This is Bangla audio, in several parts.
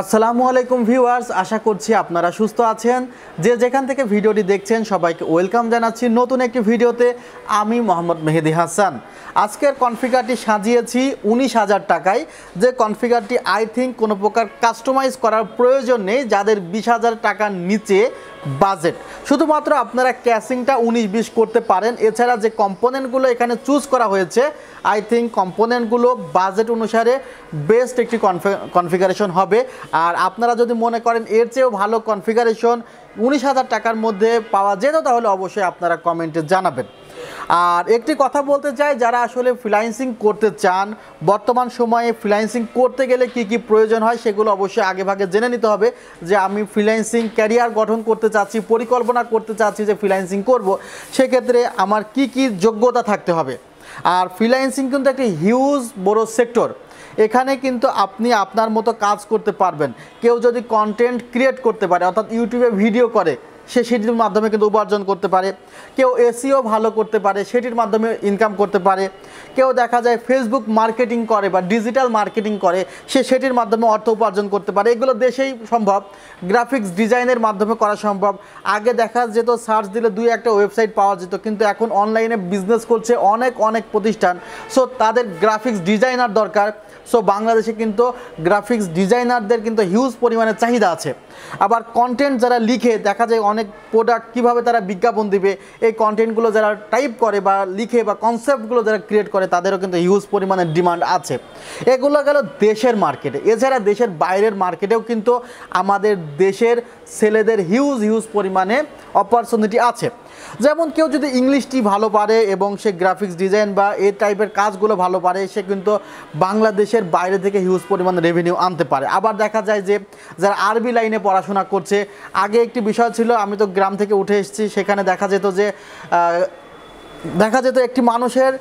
আসসালামু আলাইকুম ভিউয়ার্স, আশা করছি আপনারা সুস্থ আছেন। যে যেখান থেকে ভিডিওটি দেখছেন সবাইকে ওয়েলকাম জানাচ্ছি নতুন একটি ভিডিওতে। আমি মোহাম্মদ মেহেদি হাসান। আজকের কনফিগারটি সাজিয়েছি 19,000 টাকায়। যে কনফিগারটি আই থিঙ্ক কোনো প্রকার কাস্টমাইজ করার প্রয়োজন নেই যাদের 20,000 টাকার নিচে বাজেট। শুধুমাত্র আপনারা ক্যাসিংটা 19-20 করতে পারেন। এছাড়া যে কম্পোনেন্টগুলো এখানে চুজ করা হয়েছে আই থিঙ্ক কম্পোনেন্টগুলো বাজেট অনুসারে বেস্ট একটি কনফিগারেশন হবে। আর আপনারা যদি মনে করেন এর চেয়েও ভালো কনফিগারেশন 19,000 টাকার মধ্যে পাওয়া যেত তাহলে অবশ্যই আপনারা কমেন্টে জানাবেন। আর একটি কথা বলতে চাই, যারা আসলে ফ্রিল্যান্সিং করতে চান, বর্তমান সময়ে ফ্রিল্যান্সিং করতে গেলে কি কি প্রয়োজন হয় সেগুলো অবশ্যই আগেভাগে জেনে নিতে হবে। যে আমি ফ্রিল্যান্সিং ক্যারিয়ার গঠন করতে চাচ্ছি, পরিকল্পনা করতে চাচ্ছি যে ফ্রিল্যান্সিং করব, সেক্ষেত্রে আমার কি কি যোগ্যতা থাকতে হবে। আর ফ্রিল্যান্সিং কিন্তু একটি হিউজ বড় সেক্টর। এখানে কিন্তু আপনি আপনার মতো কাজ করতে পারবেন। কেউ যদি কন্টেন্ট ক্রিয়েট করতে পারে, অর্থাৎ ইউটিউবে ভিডিও করে, সেটির মাধ্যমে কিন্তু উপার্জন করতে পারে। কেউ এসইও ভালো করতে পারে, সেটির মাধ্যমে ইনকাম করতে পারে। কেউ দেখা যায় ফেসবুক মার্কেটিং করে বা ডিজিটাল মার্কেটিং করে, সেটির মাধ্যমে অর্থ উপার্জন করতে পারে। এগুলো দেশেই সম্ভব। গ্রাফিক্স ডিজাইনের মাধ্যমে করা সম্ভব। আগে দেখা যেত সার্চ দিলে 2-1টা ওয়েবসাইট পাওয়া যেত, কিন্তু এখন অনলাইনে বিজনেস করছে অনেক প্রতিষ্ঠান। সো তাদের গ্রাফিক্স ডিজাইনার দরকার। সো বাংলাদেশে কিন্তু গ্রাফিক্স ডিজাইনারদের কিন্তু হিউজ পরিমাণে চাহিদা আছে। আবার কন্টেন্ট যারা লিখে, দেখা যায় অনেক প্রোডাক্ট কীভাবে তারা বিজ্ঞাপন দিবে, এই কন্টেন্টগুলো যারা টাইপ করে বা লিখে বা কনসেপ্টগুলো যারা ক্রিয়েট করে, তাদেরও কিন্তু হিউজ পরিমাণে ডিমান্ড আছে। এগুলো গেল দেশের মার্কেটে। এছাড়া দেশের বাইরের মার্কেটেও কিন্তু আমাদের দেশের ছেলেদের হিউজ পরিমাণে অপরচুনিটি আছে। যেমন কেউ যদি ইংলিশটি ভালো পারে এবং সে গ্রাফিক্স ডিজাইন বা এই টাইপের কাজগুলো ভালো পারে, সে কিন্তু বাংলাদেশের বাইরে থেকে হিউজ পরিমাণে রেভিনিউ আনতে পারে। আবার দেখা যায় যে যারা আরবি লাইনে পড়াশোনা করছে, আগে একটি বিষয় ছিল, আমি তো গ্রাম থেকে উঠে এসেছি, সেখানে দেখা যেত একটি মানুষের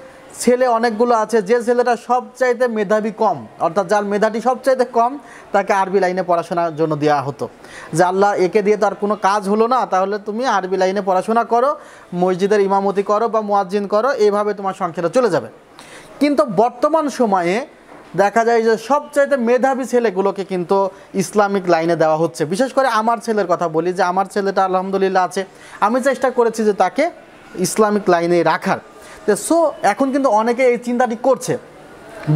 ছেলে অনেকগুলো আছে, যে ছেলেটা সবচাইতে মেধাবী কম, অর্থাৎ যার মেধাটি সবচাইতে কম, তাকে আরবি লাইনে পড়াশোনার জন্য দেওয়া হতো। যে আল্লাহ, একে দিয়ে তার কোনো কাজ হলো না, তাহলে তুমি আরবি লাইনে পড়াশোনা করো, মসজিদের ইমামতি করো বা মুয়াজ্জিন করো, এইভাবে তোমার সংসারটা চলে যাবে। কিন্তু বর্তমান সময়ে দেখা যায় যে সবচাইতে মেধাবী ছেলেগুলোকে কিন্তু ইসলামিক লাইনে দেওয়া হচ্ছে। বিশেষ করে আমার ছেলের কথা বলি, যে আমার ছেলেটা আলহামদুলিল্লাহ আছে, আমি চেষ্টা করেছি যে তাকে ইসলামিক লাইনে রাখার। সো এখন কিন্তু অনেকে এই চিন্তাটি করছে।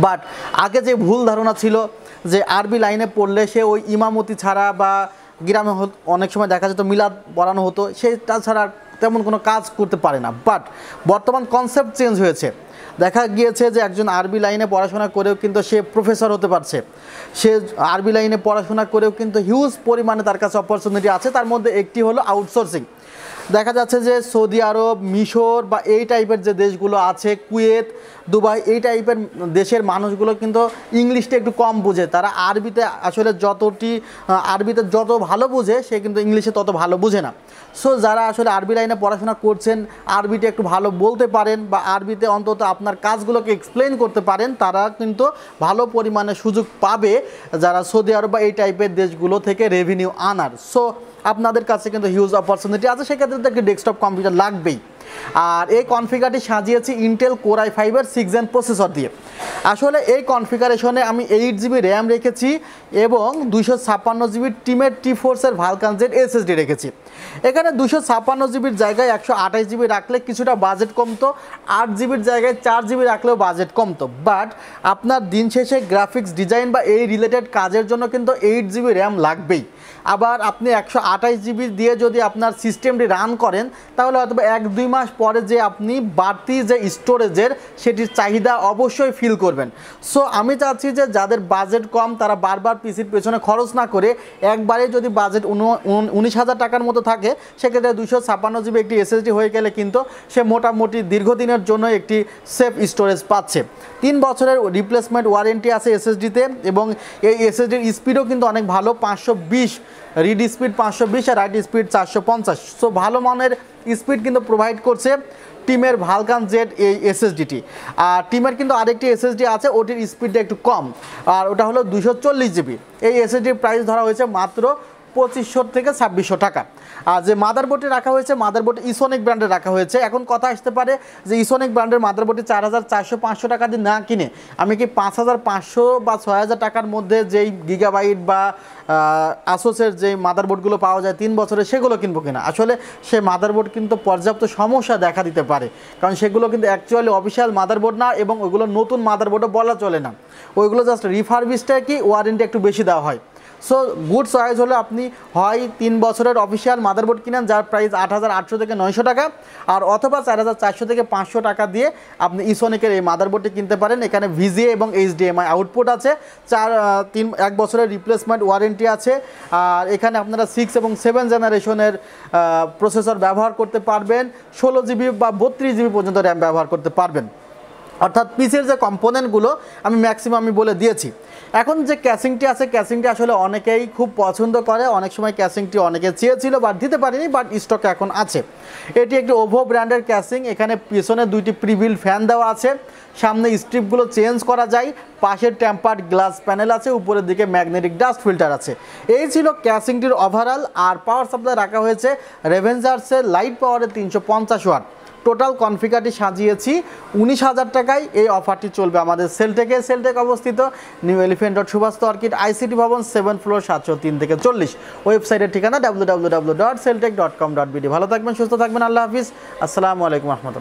বাট আগে যে ভুল ধারণা ছিল যে আরবি লাইনে পড়লে সে ওই ইমামতি ছাড়া বা গ্রামে অনেক সময় দেখা যেত মিলাদ পড়ানো হতো, সেটা ছাড়া তেমন কোনো কাজ করতে পারে না। বাট বর্তমান কনসেপ্ট চেঞ্জ হয়েছে। দেখা গিয়েছে যে একজন আরবি লাইনে পড়াশোনা করেও কিন্তু সে প্রফেসর হতে পারছে। সে আরবি লাইনে পড়াশোনা করেও কিন্তু হিউজ পরিমাণে তার কাছে অপরচুনিটি আছে। তার মধ্যে একটি হলো আউটসোর্সিং। দেখা যাচ্ছে যে সৌদি আরব, মিশর বা এই টাইপের যে দেশগুলো আছে, কুয়েত, দুবাই, এই টাইপের দেশের মানুষগুলো কিন্তু ইংলিশটা একটু কম বোঝে। তারা আরবিতে আসলে আরবিতে যত ভালো বোঝে, সে কিন্তু ইংলিশে তত ভালো বোঝে না। সো যারা আসলে আরবি লাইনে পড়াশোনা করছেন, আরবিতে একটু ভালো বলতে পারেন বা আরবিতে অন্তত আপনার কাজগুলোকে এক্সপ্লেন করতে পারেন, তারা কিন্তু ভালো পরিমাণে সুযোগ পাবে যারা সৌদি আরব বা এই টাইপের দেশগুলো থেকে রেভিনিউ আনার। সো আপনাদের কাছে কিন্তু হিউজ অপরচুনিটি আছে। সেক্ষেত্রে তো একটি ডেস্কটপ কম্পিউটার লাগবেই। আর এই কনফিগারটি সাজিয়েছি ইন্টেল কোর i5-এর 6 Gen প্রসেসর দিয়ে। আসলে এই কনফিগারেশনে আমি 8GB র্যাম রেখেছি এবং 256GB টিমের T-Force-এর ভালকান জেড SSD রেখেছি। এখানে 256GBর জায়গায় 128GB রাখলে কিছুটা বাজেট কমতো, 8GBর জায়গায় 4GB রাখলেও বাজেট কমতো। বাট আপনার দিন শেষে গ্রাফিক্স ডিজাইন বা এই রিলেটেড কাজের জন্য কিন্তু 8GB র্যাম লাগবেই। আবার আপনি 128GB দিয়ে যদি আপনার সিস্টেমটি রান করেন, তাহলে হয়তো 1-2 মাস পরে যে আপনি বাড়তি যে স্টোরেজের সেটির চাহিদা অবশ্যই ফিল করবেন। সো আমি চাচ্ছি যে যাদের বাজেট কম, তারা বারবার পিসির পেছনে খরচ না করে একবারে যদি বাজেট 19,000 টাকার মতো থাকে, সেক্ষেত্রে 256GB একটি SSD হয়ে গেলে কিন্তু সে মোটামুটি দীর্ঘদিনের জন্য একটি সেফ স্টোরেজ পাচ্ছে। 3 বছরের রিপ্লেসমেন্ট ওয়ারেন্টি আছে SSDতে এবং এই SSDর স্পিডও কিন্তু অনেক ভালো, 520 রিড স্পিড 520 আর রাইট স্পিড 450। সো ভালো মানের স্পিড কিন্তু প্রোভাইড করছে টিমের ভালকান জেড এই SSDটি। আর টিমের কিন্তু আরেকটি SSD আছে, ওটির স্পিডটা একটু কম, আর ওটা হলো 240GB। এই SSDর প্রাইস ধরা হয়েছে মাত্র 2500 থেকে 2600 টাকা। আর যে মাদারবোর্ডটি রাখা হয়েছে মাদারবোর্ড ইসোনিক ব্র্যান্ডের রাখা হয়েছে। এখন কথা আসতে পারে যে ইসোনিক ব্র্যান্ডের মাদারবোর্ডটি 4400-500 টাকা দিয়ে না কিনে আমি কি 5500 বা 6000 টাকার মধ্যে যেই গিগাবাইট বা আসোসের যে মাদারবোর্ডগুলো পাওয়া যায় 3 বছরে সেগুলো কিনবো কিনা? আসলে সে মাদারবোর্ড কিন্তু পর্যাপ্ত সমস্যা দেখা দিতে পারে, কারণ সেগুলো কিন্তু অ্যাকচুয়ালি অফিসিয়াল মাদারবোর্ড না এবং ওইগুলো নতুন মাদারবোর্ডও বলা চলে না, ওইগুলো জাস্ট রিফারবিশটা কি ওয়ারেন্টি একটু বেশি দেওয়া হয়। সো গুড চয়েস হলে আপনি হয় 3 বছরের অফিসিয়াল মাদারবোর্ড কিনেন যার প্রাইস 8800 থেকে 900 টাকা, আর অথবা 4400 থেকে 500 টাকা দিয়ে আপনি ইসোনিকের এই মাদারবোর্ডটি কিনতে পারেন। এখানে ভিজিএ এবং এইচডিএমআই আউটপুট আছে, 1 বছরের রিপ্লেসমেন্ট ওয়ারেন্টি আছে, আর এখানে আপনারা 6 এবং 7 জেনারেশনের প্রসেসর ব্যবহার করতে পারবেন, 16 জিবি বা 32 জিবি পর্যন্ত র্যাম ব্যবহার করতে পারবেন। অর্থাৎ পিসের যে কম্পোনেন্টগুলো আমি ম্যাক্সিমাম বলে দিয়েছি। এখন যে ক্যাসিংটি আছে ক্যাসিংটি আসলে অনেকেই খুব পছন্দ করে, অনেক সময় ক্যাসিংটি অনেকে চেয়েছিল বাট দিতে পারিনি, বাট স্টকে এখন আছে। এটি একটি ওভো ব্র্যান্ডের ক্যাসিং। এখানে পিছনে 2টি প্রিবিল ফ্যান দেওয়া আছে, সামনে স্ট্রিপগুলো চেঞ্জ করা যায়, পাশের টেম্পার্ড গ্লাস প্যানেল আছে, উপরের দিকে ম্যাগনেটিক ডাস্ট ফিল্টার আছে। এই ছিল ক্যাসিংটির ওভারঅল। আর পাওয়ার সাপ্লাই রাখা হয়েছে রেভেঞ্জার্সের লাইট পাওয়ারের 350 ওয়াট। টোটাল কনফিগারটি সাজিয়েছি 19,000 টাকায়। এই অফারটি চলবে আমাদের সেলটেক অবস্থিত New Elephant Road Subastu Orchid ICT ভবন 7th ফ্লোর 703 থেকে 40। ওয়েবসাইটের ঠিকানা www.celltech.com.bd। ভালো থাকবেন, সুস্থ থাকবেন, আল্লাহ হাফিজ, আসসালামু আলাইকুম রহমতুল্লাহ।